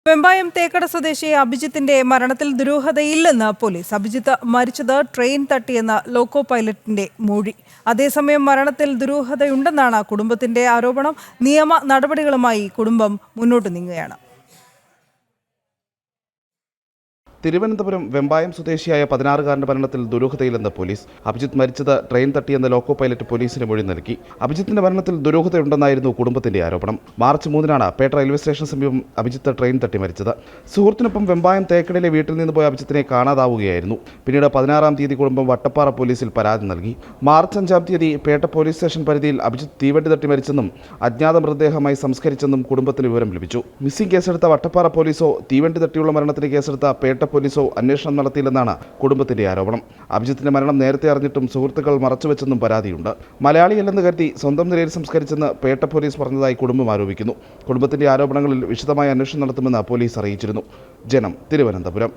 വെമ്പായം തേക്കട സ്വദേശി അഭിജിത്തിന്റെ മരണത്തിൽ ദുരൂഹതയില്ലെന്ന് പോലീസ്. അഭിജിത്ത് മരിച്ചത് ട്രെയിൻ തട്ടിയെന്ന ലോക്കോ പൈലറ്റിന്റെ മൊഴി. അതേസമയം മരണത്തിൽ ദുരൂഹതയുണ്ടെന്നാണ് കുടുംബത്തിന്റെ ആരോപണം. നിയമ നടപടികളുമായി കുടുംബം മുന്നോട്ട് നീങ്ങുകയാണ്. തിരുവനന്തപുരം വെമ്പായം സ്വദേശിയായ 16-കാരന്റെ മരണത്തിൽ ദുരൂഹതയില്ലെന്ന് പോലീസ്. അഭിജിത്ത് മരിച്ചത് ട്രെയിൻ തട്ടിയെന്ന ലോക്കോ പൈലറ്റ് പോലീസിന് മൊഴി നൽകി. അഭിജിത്തിന്റെ മരണത്തിൽ ദുരൂഹതയുണ്ടെന്നായിരുന്നു കുടുംബത്തിന്റെ ആരോപണം. മാർച്ച് 3-നാണ് പേട്ട റെയിൽവേ സ്റ്റേഷന് സമീപം അഭിജിത്ത് ട്രെയിൻ തട്ടി മരിച്ചത്. സുഹൃത്തിനൊപ്പം വെമ്പായം തേക്കടയിലെ വീട്ടിൽ നിന്ന് പോയ അഭിജിത്തിനെ കാണാതാവുകയായിരുന്നു. പിന്നീട് 16-ാം തീയതി കുടുംബം വട്ടപ്പാറ പോലീസിൽ പരാതി നൽകി. മാർച്ച് 5-ാം തീയതി പേട്ട പോലീസ് സ്റ്റേഷൻ പരിധിയിൽ അഭിജിത്ത് തീവണ്ടി തട്ടി മരിച്ചെന്നും അജ്ഞാത മൃതദേഹമായി സംസ്കരിച്ചെന്നും കുടുംബത്തിന് വിവരം ലഭിച്ചു. മിസ്സിംഗ് കേസെടുത്ത വട്ടപ്പാറ പോലീസോ തീവണ്ടി തട്ടിയുള്ള മരണത്തിന് കേസെടുത്ത പേട്ട പോലീസോ അന്വേഷണം നടത്തിയില്ലെന്നാണ് കുടുംബത്തിന്റെ ആരോപണം. അഭിജിത്തിന്റെ മരണം നേരത്തെ അറിഞ്ഞിട്ടും സുഹൃത്തുക്കൾ മറച്ചുവെച്ചെന്നും പരാതിയുണ്ട്. മലയാളിയല്ലെന്ന് കരുതി സ്വന്തം നിലയിൽ സംസ്കരിച്ചെന്ന് പേട്ട പോലീസ് പറഞ്ഞതായി കുടുംബം ആരോപിക്കുന്നു. കുടുംബത്തിന്റെ ആരോപണങ്ങളിൽ വിശദമായ അന്വേഷണം നടത്തുമെന്ന് പോലീസ് അറിയിച്ചിരുന്നു. ജനം, തിരുവനന്തപുരം.